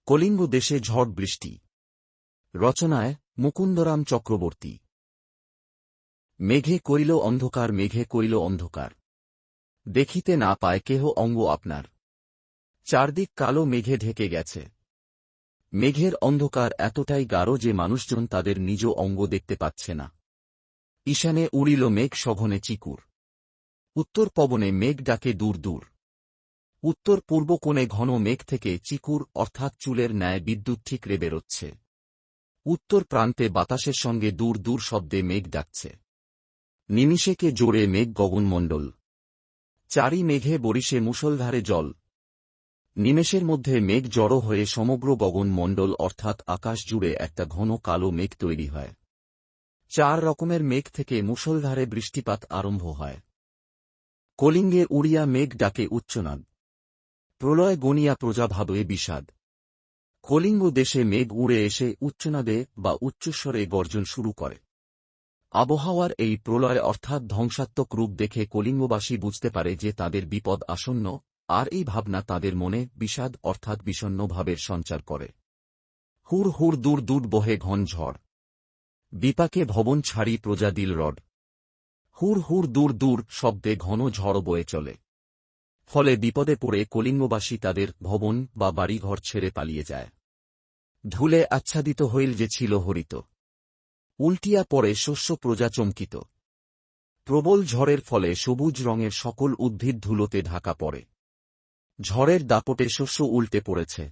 কলিঙ্গ দেশে ঝড় বৃষ্টি। রচনায় মুকুন্দরাম চক্রবর্তী। মেঘে করিল অন্ধকার, মেঘে করিল অন্ধকার, দেখিতে না পায় কেহ অঙ্গ আপনার। চারদিক কালো মেঘে ঢেকে গেছে। মেঘের অন্ধকার এতটাই গাঢ় যে মানুষজন তাদের নিজ অঙ্গ দেখতে পাচ্ছে না। ঈশানে উড়িল মেঘ সঘনে চিকুর, উত্তর পবনে মেঘ ডাকে দূর দূর। উত্তর পূর্ব কোণে ঘন মেঘ থেকে চিকুর অর্থাৎ চুলের ন্যায় বিদ্যুৎ ঠিকরে বেরোচ্ছে। উত্তর প্রান্তে বাতাসের সঙ্গে দূর দূর শব্দে মেঘ ডাকছে। নিমিষেকে জোরে মেঘ গগনমণ্ডল, চারি মেঘে বরিশে মুষলধারে জল। নিমেষের মধ্যে মেঘ জড়ো হয়ে সমগ্র গগনমণ্ডল অর্থাৎ আকাশ জুড়ে একটা ঘন কালো মেঘ তৈরি হয়। 4 রকমের মেঘ থেকে মুষলধারে বৃষ্টিপাত আরম্ভ হয়। কলিঙ্গে উড়িয়া মেঘ ডাকে উচ্চনাদ, প্রলয় গনিয়া প্রজা ভাবে বিষাদ। কলিঙ্গ দেশে মেঘ উড়ে এসে উচ্চনাদে বা উচ্চস্বরে গর্জন শুরু করে। আবহাওয়ার এই প্রলয় অর্থাৎ ধ্বংসাত্মক রূপ দেখে কলিঙ্গবাসী বুঝতে পারে যে তাদের বিপদ আসন্ন, আর এই ভাবনা তাদের মনে বিষাদ অর্থাৎ বিষণ্ণ ভাবের সঞ্চার করে। হুড় হুড় দূর দূর বহে ঘন ঝড়, বিপাকে ভবন ছাড়ি প্রজা দিল রড। হুড় হুড় দূর দূর শব্দে ঘন ঝড় বয়ে চলে। ফলে বিপদে পড়ে কলিঙ্গবাসী তাদের ভবন বা বাড়িঘর ছেড়ে পালিয়ে যায়। ধুলে আচ্ছাদিত হইল যে ছিল হরিত, উল্টিয়া পড়ে শস্য প্রজা চমকিত। প্রবল ঝড়ের ফলে সবুজ রঙের সকল উদ্ভিদ ধুলোতে ঢাকা পড়ে। ঝড়ের দাপটে শস্য উল্টে পড়েছে।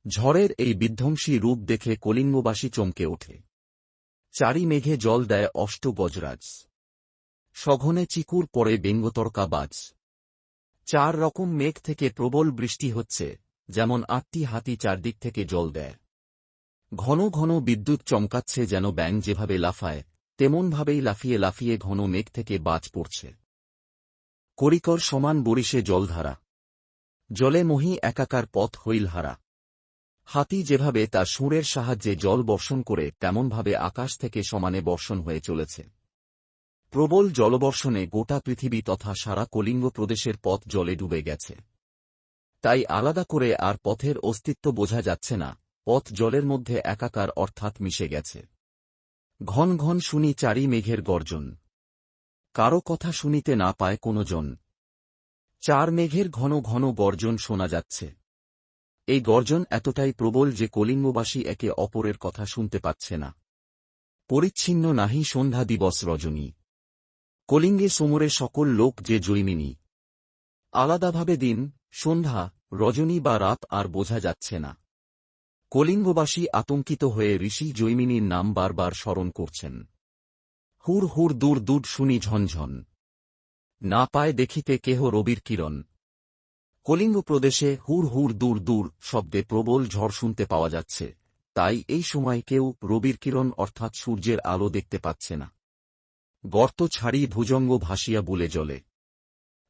ঝড়ের এই বিধ্বংসী রূপ দেখে কলিঙ্গবাসী চমকে ওঠে। চারি মেঘে জল দেয় অষ্ট গজরাজ, সঘনে চিকুর পড়ে বেঙ্গতর্কা বাজ। 4 রকম মেঘ থেকে প্রবল বৃষ্টি হচ্ছে, যেমন 8টি হাতি চারদিক থেকে জল দেয়। ঘন ঘন বিদ্যুৎ চমকাচ্ছে, যেন ব্যাঙ যেভাবে লাফায় তেমনভাবেই লাফিয়ে লাফিয়ে ঘন মেঘ থেকে বাজ পড়ছে। করিকর সমান বরিশে জলধারা, জলে মহি একাকার পথ হইল হারা। হাতি যেভাবে তার সুঁড়ের সাহায্যে জল বর্ষণ করে তেমনভাবে আকাশ থেকে সমানে বর্ষণ হয়ে চলেছে। প্রবল জলবর্ষণে গোটা পৃথিবী তথা সারা কলিঙ্গ প্রদেশের পথ জলে ডুবে গেছে। তাই আলাদা করে আর পথের অস্তিত্ব বোঝা যাচ্ছে না, পথ জলের মধ্যে একাকার অর্থাৎ মিশে গেছে। ঘন ঘন শুনি চারি মেঘের গর্জন, কারো কথা শুনিতে না পায় কোনো জন। 4 মেঘের ঘন ঘন গর্জন শোনা যাচ্ছে। এই গর্জন এতটাই প্রবল যে কলিঙ্গবাসী একে অপরের কথা শুনতে পাচ্ছে না। পরিচ্ছিন্ন নাহি সন্ধ্যা দিবস রজনী, কলিঙ্গে সমরে সকল লোক যে জৈমিনী। আলাদাভাবে দিন, সন্ধ্যা, রজনী বা রাত আর বোঝা যাচ্ছে না। কলিঙ্গবাসী আতঙ্কিত হয়ে ঋষি জৈমিনীর নাম বারবার স্মরণ করছেন। হুড় হুড় দূর দূর শুনি ঝনঝন, না পায় দেখিতে কেহ রবির কিরণ। কলিঙ্গ প্রদেশে হুড় হুড় দূর দূর শব্দে প্রবল ঝড় শুনতে পাওয়া যাচ্ছে, তাই এই সময় কেউ রবির কিরণ অর্থাৎ সূর্যের আলো দেখতে পাচ্ছে না। গর্ত ছাড়ি ভুজঙ্গ ভাসিয়া বুলে জলে,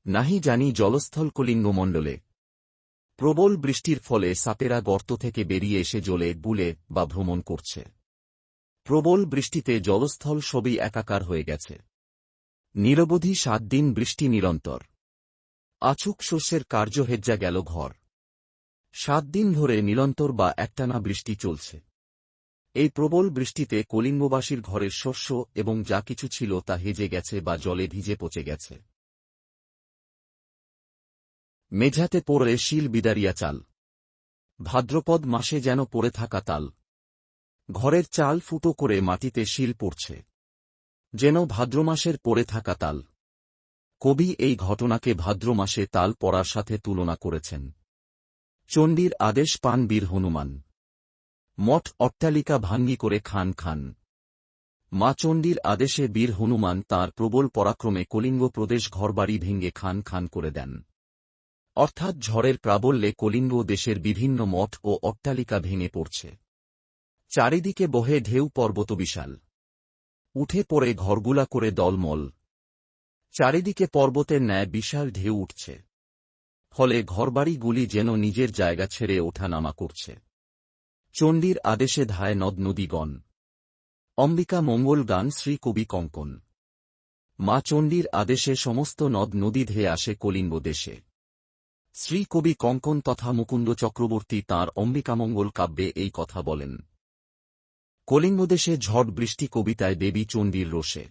নাহি জানি জলস্থল কলিঙ্গমণ্ডলে। প্রবল বৃষ্টির ফলে সাপেরা গর্ত থেকে বেরিয়ে এসে জলে বুলে বা ভ্রমণ করছে। প্রবল বৃষ্টিতে জলস্থল সবই একাকার হয়ে গেছে। নিরবধি 7 দিন বৃষ্টি নিরন্তর, আচুক শস্যের কার্য হেজ্জা গেল ঘর। 7 দিন ধরে নিরন্তর বা একটানা বৃষ্টি চলছে। এই প্রবল বৃষ্টিতে কলিঙ্গবাসীর ঘরের শস্য এবং যা কিছু ছিল তা হেজে গেছে বা জলে ভিজে পচে গেছে। মেঝাতে পড়ে শিল বিদারিয়া চাল, ভাদ্রপদ মাসে যেন পড়ে থাকা তাল। ঘরের চাল ফুটো করে মাটিতে শিল পড়ছে, যেন ভাদ্রমাসের পড়ে থাকা তাল। কবি এই ঘটনাকে ভাদ্র মাসে তাল পড়ার সাথে তুলনা করেছেন। চণ্ডীর আদেশ পান বীর হনুমান, মঠ অট্টালিকা ভাঙ্গি করে খান খান। মা চণ্ডীর আদেশে বীর হনুমান তাঁর প্রবল পরাক্রমে কলিঙ্গ প্রদেশ ঘরবাড়ি ভেঙে খান খান করে দেন। অর্থাৎ ঝড়ের প্রাবল্যে কলিঙ্গ দেশের বিভিন্ন মঠ ও অট্টালিকা ভেঙে পড়ছে। চারিদিকে বহে ঢেউ পর্বত বিশাল, উঠে পড়ে ঘরগুলা করে দলমল। চারিদিকে পর্বতের ন্যায় বিশাল ঢেউ উঠছে, ফলে ঘরবাড়িগুলি যেন নিজের জায়গা ছেড়ে ওঠা নামা করছে। চণ্ডীর আদেশে ধায় নদ নদীগণ, অম্বিকা মঙ্গল গান শ্রী কবি কঙ্কন। মা চণ্ডীর আদেশে সমস্ত নদ নদী ধেয়ে আসে কলিঙ্গ দেশে। শ্রী কবি কঙ্কন তথা মুকুন্দ চক্রবর্তী তাঁর অম্বিকামঙ্গল কাব্যে এই কথা বলেন। কলিঙ্গদেশে ঝড় বৃষ্টি কবিতায় দেবী চণ্ডীর রোষে।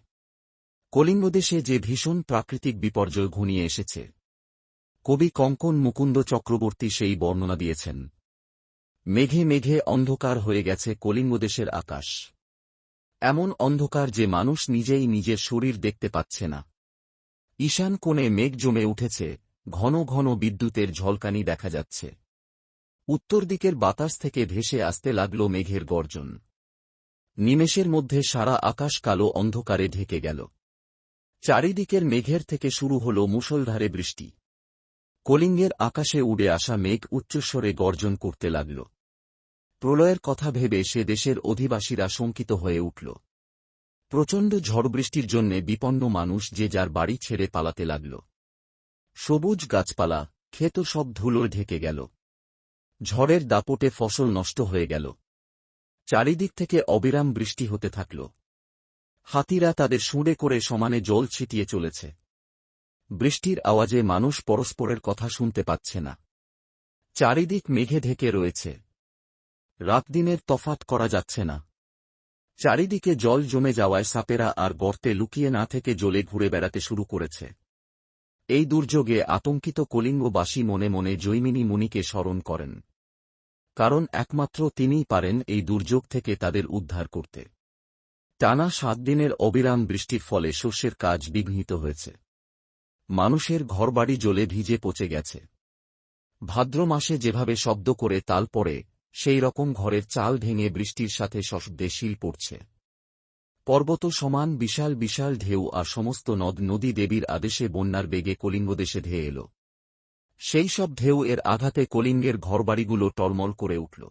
কলিঙ্গদেশে যে ভীষণ প্রাকৃতিক বিপর্যয় ঘনিয়ে এসেছে, কবি কঙ্কন মুকুন্দ চক্রবর্তী সেই বর্ণনা দিয়েছেন। মেঘে মেঘে অন্ধকার হয়ে গেছে কলিঙ্গদেশের আকাশ। এমন অন্ধকার যে মানুষ নিজেই নিজের শরীর দেখতে পাচ্ছে না। ঈশান কোণে মেঘ জমে উঠেছে, ঘন ঘন বিদ্যুতের ঝলকানি দেখা যাচ্ছে। উত্তর দিকের বাতাস থেকে ভেসে আসতে লাগল মেঘের গর্জন। নিমেষের মধ্যে সারা আকাশ কালো অন্ধকারে ঢেকে গেল। চারিদিকের মেঘের থেকে শুরু হল মুষলধারে বৃষ্টি। কলিঙ্গের আকাশে উড়ে আসা মেঘ উচ্চস্বরে গর্জন করতে লাগল। প্রলয়ের কথা ভেবে সে দেশের অধিবাসীরা শঙ্কিত হয়ে উঠল। প্রচণ্ড ঝড়বৃষ্টির জন্যে বিপন্ন মানুষ যে যার বাড়ি ছেড়ে পালাতে লাগল। সবুজ গাছপালা, ক্ষেত সব ধুলোয় ঢেকে গেল। ঝড়ের দাপটে ফসল নষ্ট হয়ে গেল। চারিদিক থেকে অবিরাম বৃষ্টি হতে থাকল। হাতিরা তাদের শুঁড়ে করে সমানে জল ছিটিয়ে চলেছে। বৃষ্টির আওয়াজে মানুষ পরস্পরের কথা শুনতে পাচ্ছে না। চারিদিক মেঘে ঢেকে রয়েছে। রাতদিনের তফাত করা যাচ্ছে না। চারিদিকে জল জমে যাওয়ায় সাপেরা আর গর্তে লুকিয়ে না থেকে জলে ঘুরে বেড়াতে শুরু করেছে। এই দুর্যোগে আতঙ্কিত কলিঙ্গবাসী মনে মনে জৈমিনী মুনিকে স্মরণ করেন, কারণ একমাত্র তিনিই পারেন এই দুর্যোগ থেকে তাদের উদ্ধার করতে। টানা 7 দিনের অবিরাম বৃষ্টির ফলে শস্যের কাজ বিঘ্নিত হয়েছে। মানুষের ঘরবাড়ি জলে ভিজে পচে গেছে। ভাদ্র মাসে যেভাবে শব্দ করে তাল পড়ে, সেই রকম ঘরের চাল ভেঙে বৃষ্টির সাথে শব্দে শিল পড়ছে। পর্বত সমান বিশাল বিশাল ঢেউ আর সমস্ত নদ নদী দেবীর আদেশে বন্যার বেগে কলিঙ্গদেশে ধেয়ে এল। সেই সব ঢেউ এর আঘাতে কলিঙ্গের ঘরবাড়িগুলো টলমল করে উঠল।